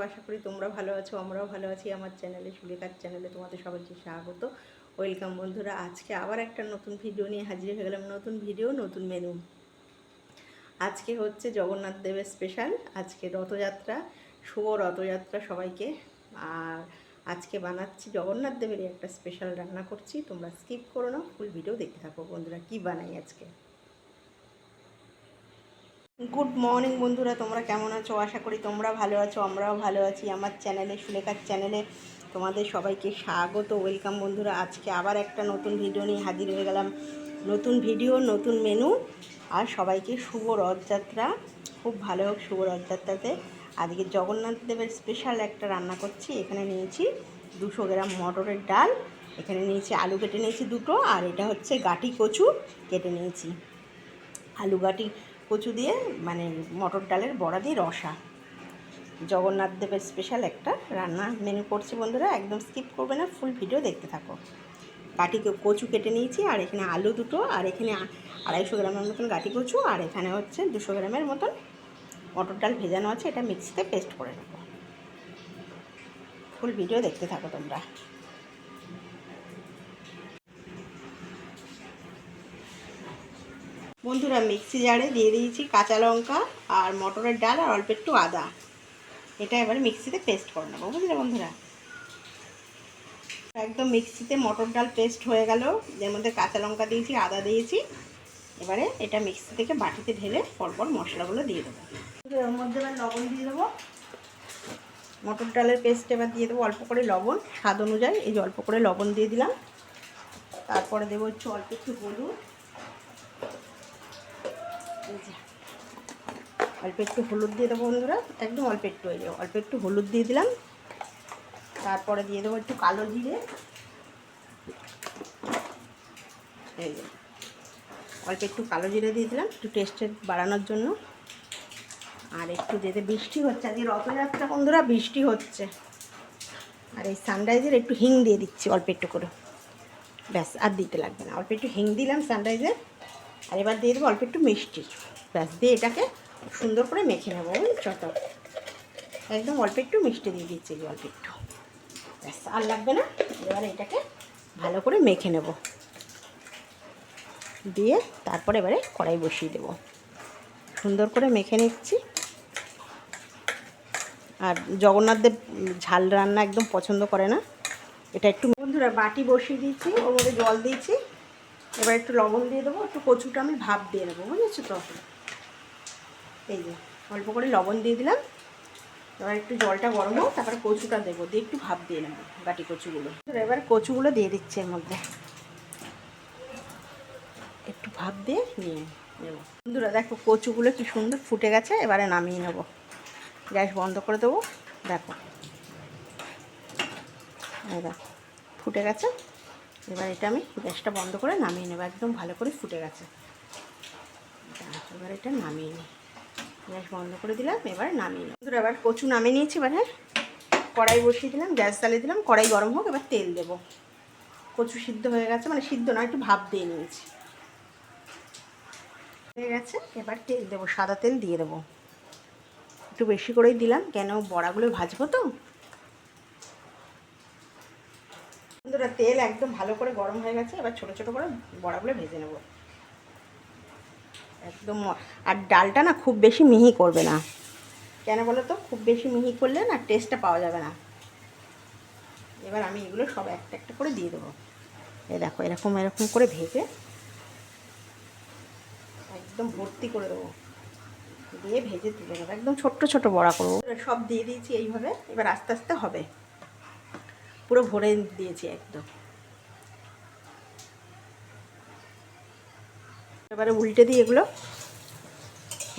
আশা করি তোমরা ভালো আছো, আমরাও ভালো আছি। আমার চ্যানেলে, সুলেখার চ্যানেলে তোমাদের সবাইকে স্বাগত, ওয়েলকাম বন্ধুরা। আজকে আবার একটা নতুন ভিডিও নিয়ে হাজির হয়ে গেলাম। নতুন ভিডিও, নতুন মেনু। আজকে হচ্ছে জগন্নাথ দেবের স্পেশাল। আজকে রথযাত্রা, শুভ রথযাত্রা সবাইকে। আর আজকে বানাচ্ছি জগন্নাথ দেবেরই একটা স্পেশাল রান্না করছি। তোমরা স্কিপ করো না, ফুল ভিডিও দেখতে থাকো বন্ধুরা, কি বানাই আজকে। গুড মর্নিং বন্ধুরা, তোমরা কেমন আছো? আশা করি তোমরা ভালো আছো, আমরাও ভালো আছি। আমার চ্যানেলে, সুলেখার চ্যানেলে তোমাদের সবাইকে স্বাগত, ওয়েলকাম বন্ধুরা। আজকে আবার একটা নতুন ভিডিও নিয়ে হাজির হয়ে গেলাম। নতুন ভিডিও, নতুন মেনু। আর সবাইকে শুভ রথযাত্রা। খুব ভালো হোক শুভ রথযাত্রাতে। আজকে জগন্নাথ দেবের স্পেশাল একটা রান্না করছি। এখানে নিয়েছি 200 গ্রাম মটরের ডাল, এখানে নিয়েছি আলু কেটে নিয়েছি দুটো, আর এটা হচ্ছে গাঁটি কচু কেটে নিয়েছি। আলু গাঁটি কচু দিয়ে, মানে মটর ডালের বড়া দিয়ে রসা। জগন্নাথ দেবের স্পেশাল একটা রান্না মেনু করছি বন্ধুরা, একদম স্কিপ করবে না, ফুল ভিডিও দেখতে থাকো। গাঁটি কচু কেটে নিয়েছি, আর এখানে আলু দুটো, আর এখানে 250 গ্রামের মতন গাঁটি কচু, আর এখানে হচ্ছে 200 গ্রামের মতন মটর ডাল ভেজানো আছে। এটা মিক্সিতে পেস্ট করে নেব। ফুল ভিডিও দেখতে থাকো তোমরা। বন্ধুরা, মিক্সি জারে দিয়ে দিয়েছি কাঁচা লঙ্কা আর মটরের ডাল আর অল্প একটু আদা। এটা এবার মিক্সিতে পেস্ট করে নেবো, বুঝলে বন্ধুরা। একদম মিক্সিতে মটর ডাল পেস্ট হয়ে গেল। এর মধ্যে কাঁচা লঙ্কা দিয়েছি, আদা দিয়েছি। এবারে এটা মিক্সি থেকে বাটিতে ঢেলে পরপর মশলাগুলো দিয়ে দেবো। এর মধ্যে এবার লবণ দিয়ে দেবো। মটর ডালের পেস্ট এবার দিয়ে দেবো অল্প করে লবণ, স্বাদ অনুযায়ী। এই যে অল্প করে লবণ দিয়ে দিলাম। তারপরে দেবো হচ্ছে অল্প একটু হলুদ। এই যে অল্প একটু হলুদ দিয়ে দেবো বন্ধুরা, একদম অল্প একটু, এই যে অল্প একটু হলুদ দিয়ে দিলাম। তারপরে দিয়ে দেবো একটু কালো জিরে। এই যে অল্প একটু কালো জিরে দিয়ে দিলাম, একটু টেস্টের বাড়ানোর জন্য। আর একটু দিয়ে বৃষ্টি হচ্ছে, আজকে রথযাত্রা বন্ধুরা, বৃষ্টি হচ্ছে। আর এই সানরাইজের একটু হিং দিয়ে দিচ্ছি অল্প একটু করে, ব্যাস আর দিতে লাগবে না। অল্প একটু হিং দিলাম সানরাইজের। আর এবার দিয়ে দেবো অল্প একটু মিষ্টি, ব্যাস দিয়ে এটাকে সুন্দর করে মেখে নেবো, বুঝছো তো। একদম অল্প একটু মিষ্টি দিয়ে দিচ্ছি, অল্প একটু, ব্যাস আর লাগবে না। এবার এটাকে ভালো করে মেখে নেব, দিয়ে তারপরে এবারে কড়াই বসিয়ে দেবো। সুন্দর করে মেখে নিচ্ছি। আর জগন্নাথ দেব ঝাল রান্না একদম পছন্দ করে না। এটা একটু বন্ধুরা বাটি বসিয়ে দিয়েছি, ওর মধ্যে জল দিয়েছি। এবার একটু লবণ দিয়ে দেবো, একটু কচুটা আমি ভাপ দিয়ে নেবো, বুঝেছো তো। এই যে অল্প করে লবণ দিয়ে দিলাম। এবার একটু জলটা গরম হোক, তারপরে কচুটা দেবো, দিয়ে একটু ভাপ দিয়ে নেবো বাটি কচুগুলো। এবার কচুগুলো দিয়ে দিচ্ছি এর মধ্যে, একটু ভাপ দিয়ে নিয়ে নেবো। বন্ধুরা দেখো কচুগুলো কি সুন্দর ফুটে গেছে। এবারে নামিয়ে নেব, গ্যাস বন্ধ করে দেবো। দেখো দেখো ফুটে গেছে। এবার এটা আমি গ্যাসটা বন্ধ করে নামিয়ে নেবো, একদম ভালো করে ফুটে গেছে। এবার এটা নামিয়ে নিই, গ্যাস বন্ধ করে দিলাম। এবার নামিয়ে নিই বন্ধুরা। এবার কচু নামিয়ে নিয়েছি। এবার কড়াই বসিয়ে দিলাম, গ্যাস জ্বালিয়ে দিলাম, কড়াই গরম হোক। এবার তেল দেবো। কচু সিদ্ধ হয়ে গেছে, মানে সিদ্ধ না, একটু ভাপ দিয়ে নিয়েছি, হয়ে গেছে। এবার তেল দেবো, সাদা তেল দিয়ে দেবো, একটু বেশি করেই দিলাম, কেন বড়াগুলো ভাজবো তো। বন্ধুরা তেল একদম ভালো করে গরম হয়ে গেছে। এবার ছোটো ছোটো করে বড়াগুলো ভেজে নেব একদম। আর ডালটা না খুব বেশি মিহি করবে না, কেন বলো তো, খুব বেশি মিহি করলে না টেস্টটা পাওয়া যাবে না। এবার আমি এগুলো সব একটা একটা করে দিয়ে দেবো। এই দেখো এরকম এরকম করে ভেজে একদম ভর্তি করে দেবো, দিয়ে ভেজে তুলে নেবো। একদম ছোট্ট ছোট বড়া করবো। সব দিয়ে দিয়েছি এইভাবে। এবার আস্তে আস্তে হবে, পুরো ভরে দিয়েছি একদম। এবারে উল্টে দিই এগুলো।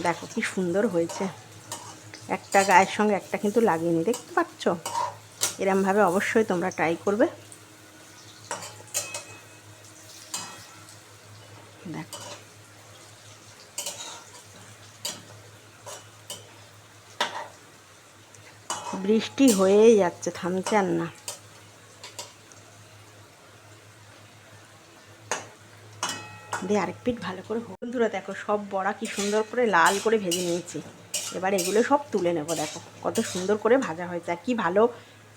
দেখো কি সুন্দর হয়েছে, একটা গায়ের সঙ্গে একটা কিন্তু লাগিয়ে নি, দেখতে পাচ্ছ। এরমভাবে অবশ্যই তোমরা ট্রাই করবে। দেখো বৃষ্টি হয়েই যাচ্ছে, থামছে আর না। দিয়ে আরেক পিঠ ভালো করে। বন্ধুরা দেখো সব বড়া কি সুন্দর করে লাল করে ভেজে নিয়েছি। এবার এগুলো সব তুলে নেব। দেখো কত সুন্দর করে ভাজা হয়েছে, আর কি ভালো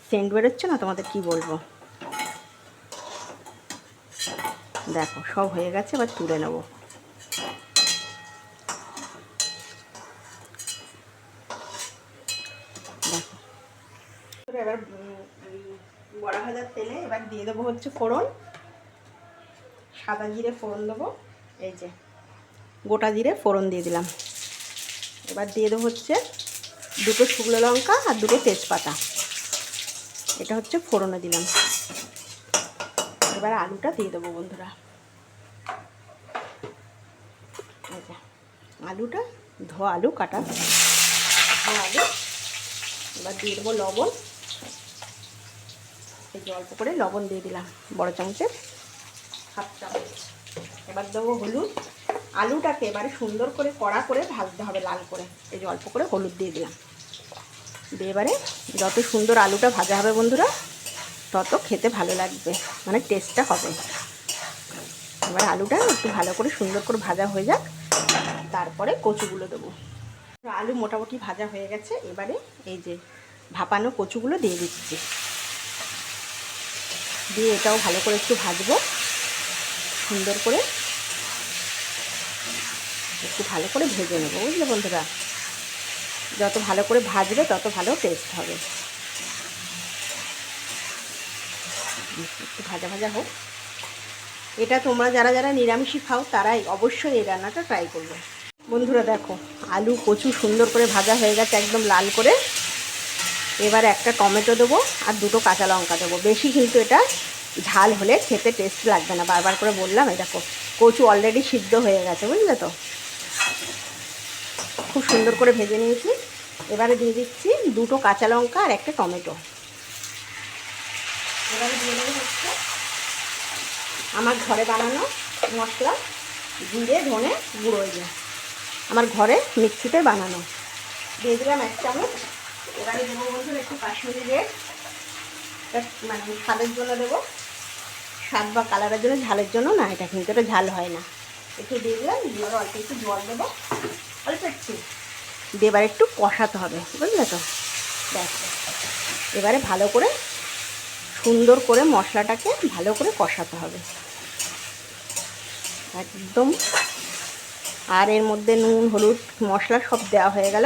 সেন্ট বেরোচ্ছে না, তোমাদের কি বলবো। দেখো সব হয়ে গেছে, এবার তুলে নেব। দেখো এবার বড়া ভাজার তেলে এবার দিয়ে দেবো হচ্ছে ফোড়ন, সাদা জিরে ফোড়ন দেবো। এই যে গোটা জিরে ফোড়ন দিয়ে দিলাম। এবার দিয়ে দেবো হচ্ছে 2টো শুকনো লঙ্কা আর 2টো তেজপাতা, এটা হচ্ছে ফোড়নে দিলাম। এবার আলুটা দিয়ে দেবো বন্ধুরা। আচ্ছা, আলুটা ধোয়া আলু কাটা, ধোয়া আলু। এবার দিয়ে দেবো লবণ, এই যে অল্প করে লবণ দিয়ে দিলাম, বড় চামচের 1/2 চামচ। এবার দেবো হলুদ। আলুটাকে এবারে সুন্দর করে কড়া করে ভাজতে হবে লাল করে। এই যে অল্প করে হলুদ দিয়ে দিলাম। দিয়ে এবারে যত সুন্দর আলুটা ভাজা হবে বন্ধুরা, তত খেতে ভালো লাগবে, মানে টেস্টটা হবে। এবার আলুটা একটু ভালো করে সুন্দর করে ভাজা হয়ে যাক, তারপরে কচুগুলো দেবো। আলু মোটামুটি ভাজা হয়ে গেছে, এবারে এই যে ভাপানো কচুগুলো দিয়ে দিচ্ছি। দিয়ে এটাও ভালো করে একটু ভাজবো, সুন্দর করে একটু ভালো করে ভেজে নেবো, বুঝলে বন্ধুরা। যত ভালো করে ভাজবে তত ভালো টেস্ট হবে। একটু ভাজা ভাজা হোক। এটা তোমরা যারা যারা নিরামিষই খাও তারাই অবশ্যই এই রান্নাটা ট্রাই করবে বন্ধুরা। দেখো আলু কচু সুন্দর করে ভাজা হয়ে গেছে একদম লাল করে। এবার একটা টমেটো দেবো আর 2টো কাঁচা লঙ্কা দেবো। বেশি কিন্তু এটা ঝাল হলে খেতে টেস্ট লাগবে না, বারবার করে বললাম। এই দেখো কচু অলরেডি সিদ্ধ হয়ে গেছে, বুঝলে তো। খুব সুন্দর করে ভেজে নিয়েছি। এবারে দিয়ে দিচ্ছি 2টো কাঁচা লঙ্কা আর একটা টমেটো। এবারে দিয়ে দেবো হচ্ছে আমার ঘরে বানানো মশলা, জিরে ধনে গুঁড়ো, আমার ঘরে মিক্সিতে বানানো। দিয়ে দিলাম 1 চামচ। এবারে দেবো বন্ধুরা একটু কাশ্মীরি রেড, মানে স্বাদের জন্য দেবো, স্বাদ বা কালারের জন্য, ঝালের জন্য না, এটা কিন্তু এটা ঝাল হয় না। একটু দিয়ে দিলাম, দিয়ে অল্প একটু জল দেবো, অল্প একটু দিয়ে এবার একটু কষাতে হবে, বুঝলে তো। দেখ এবারে ভালো করে সুন্দর করে মশলাটাকে ভালো করে কষাতে হবে একদম। আর এর মধ্যে নুন হলুদ মশলা সব দেওয়া হয়ে গেল,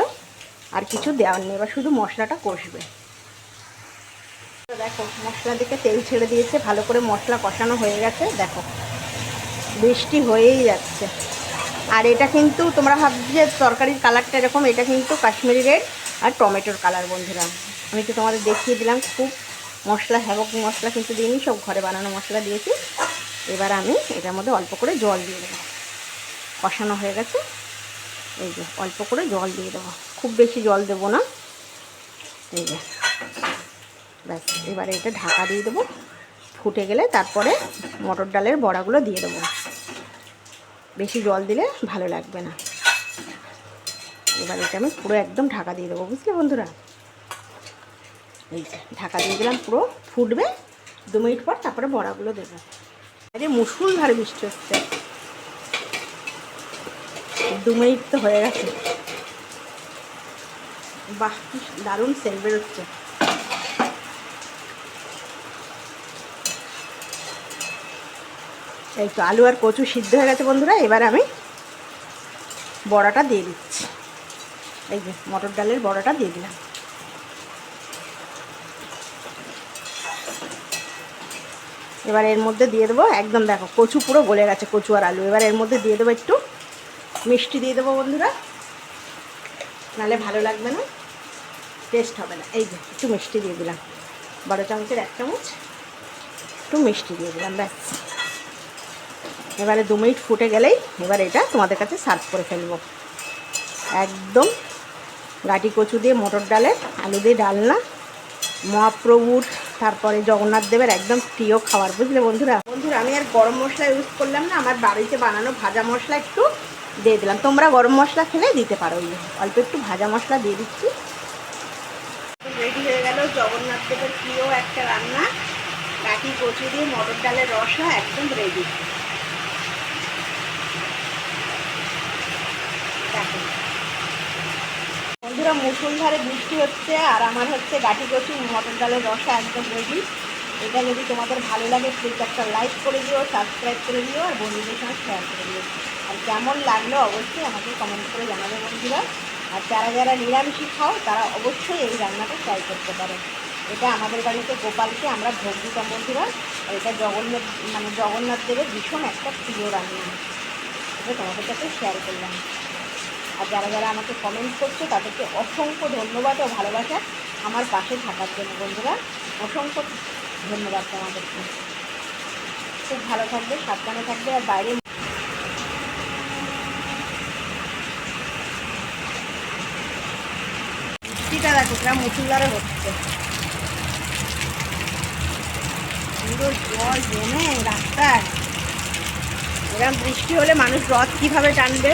আর কিছু দেওয়ার নেই। এবার শুধু মশলাটা কষবে। দেখো মশলা দিকে তেল ছেড়ে দিয়েছে, ভালো করে মশলা কষানো হয়ে গেছে। দেখো বৃষ্টি হয়েই যাচ্ছে। আর এটা কিন্তু তোমরা ভাবছো যে তরকারির কালারটা এরকম, এটা কিন্তু কাশ্মীরি রেড আর টমেটোর কালার বন্ধুরা। আমি তো তোমাদের দেখিয়ে দিলাম। খুব মশলা হ্যাবক মশলা কিন্তু দিইনি, সব ঘরে বানানো মশলা দিয়েছি। এবার আমি এটার মধ্যে অল্প করে জল দিয়ে দেবো। কষানো হয়ে গেছে, এই যে অল্প করে জল দিয়ে দেবো, খুব বেশি জল দেবো না। এই যে ব্যাস, এবারে এটা ঢাকা দিয়ে দেবো। ফুটে গেলে তারপরে মটর ডালের বড়াগুলো দিয়ে দেবো। বেশি জল দিলে ভালো লাগবে না। এবার এটা আমি পুরো একদম ঢাকা দিয়ে দেবো, বুঝলে বন্ধুরা। এই যে ঢাকা দিয়ে দিলাম, পুরো ফুটবে। 2 মিনিট পর তারপরে বড়াগুলো দেবো। আরে মুষলধারে বৃষ্টি হচ্ছে। 2 মিনিট তো হয়ে গেছে। বাহ কি দারুণ সেন্ট বেরোচ্ছে। এই তো আলু আর কচু সিদ্ধ হয়ে গেছে বন্ধুরা। এবার আমি বড়াটা দিয়ে দিচ্ছি। এই যে মটর ডালের বড়াটা দিয়ে দিলাম। এবার এর মধ্যে দিয়ে দেবো একদম, দেখো কচু পুরো গলে গেছে, কচু আর আলু। এবার এর মধ্যে দিয়ে দেবো একটু মিষ্টি দিয়ে দেবো বন্ধুরা, নাহলে ভালো লাগবে না, টেস্ট হবে না। এই যে একটু মিষ্টি দিয়ে দিলাম, বড় চামচের 1 চামচ একটু মিষ্টি দিয়ে দিলাম, ব্যাস। এবারে 2 মিনিট ফুটে গেলেই এবার এটা তোমাদের কাছে সার্ভ করে ফেলবো। একদম গাটি কচু দিয়ে মটর ডালের আলু দিয়ে ডালনা, মহাপ্রভুর তারপরে জগন্নাথ দেবের একদম প্রিয় খাবার, বুঝলে বন্ধুরা। আমি আর গরম মশলা ইউজ করলাম না, আমার বাড়িতে বানানো ভাজা মশলা একটু দিয়ে দিলাম। তোমরা গরম মশলা খেলে দিতে পারো, অল্প একটু ভাজা মশলা দিয়ে দিচ্ছি। রেডি হয়ে গেল জগন্নাথ দেবের প্রিয় একটা রান্না, গাটি কচু দিয়ে মটর ডালের রসা, একদম রেডি। দেখো একদম মুষলধারে বৃষ্টি হচ্ছে, আর আমার হচ্ছে গাঠি কচু মটর ডালের রসা একদম রেডি। এটা যদি তোমাদের ভালো লাগে প্লিজ একটা লাইক করে দিও, সাবস্ক্রাইব করে দিও, আর বন্ধুদের সঙ্গে শেয়ার করে দিও। আর কেমন লাগলো অবশ্যই আমাকে কমেন্ট করে জানাবে বন্ধুরা। আর যারা যারা নিরামিষই খাও তারা অবশ্যই এই রান্নাটা ট্রাই করতে পারো। এটা আমাদের বাড়িতে গোপালকে আমরা ভোগ দিতাম বন্ধুরা। আর এটা জগন্নাথ দেবের ভীষণ একটা প্রিয় রান্না। এটা তোমাদের সাথে শেয়ার করলাম। আর যারা যারা আমাকে কমেন্ট করছো তাদেরকে অসংখ্য ধন্যবাদ ও ভালোবাসা আমার পাশে থাকার জন্য বন্ধুরা। অসংখ্য ধন্যবাদ তোমাদেরকে। খুব ভালো থাকবে, সাবধানে থাকবে। আর বাইরে বৃষ্টিটা দেখো কিরম মুসুলধারে হচ্ছে, পুরো জল জমে রাস্তায়। এরকম বৃষ্টি হলে মানুষ রথ কীভাবে টানবে।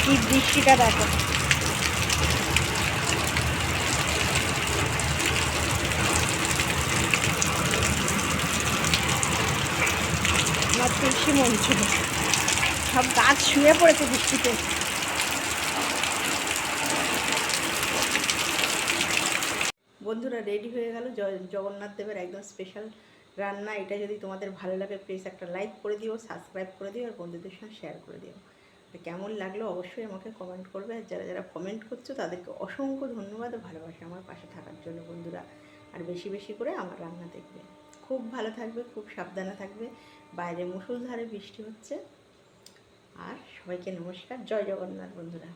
কি বৃষ্টিটা দেখো। আমার তুলসী মঞ্চ সব গাছ শুয়ে পড়েছে বৃষ্টিতে। বন্ধুরা রেডি হয়ে গেল জগন্নাথ দেবের একদম স্পেশাল রান্না। এটা যদি তোমাদের ভালো লাগে প্লিজ একটা লাইক করে দিও, সাবস্ক্রাইব করে দিও, আর বন্ধুদের সঙ্গে শেয়ার করে দিও। কেমন লাগলো অবশ্যই আমাকে কমেন্ট করবে। আর যারা যারা কমেন্ট করছো তাদেরকে অসংখ্য ধন্যবাদ ও ভালোবাসা আমার পাশে থাকার জন্য বন্ধুরা। আর বেশি বেশি করে আমার রান্না দেখবে। খুব ভালো থাকবে, খুব সাবধানে থাকবে। বাইরে মুষলধারে বৃষ্টি হচ্ছে। আর সবাইকে নমস্কার, জয় জগন্নাথ বন্ধুরা।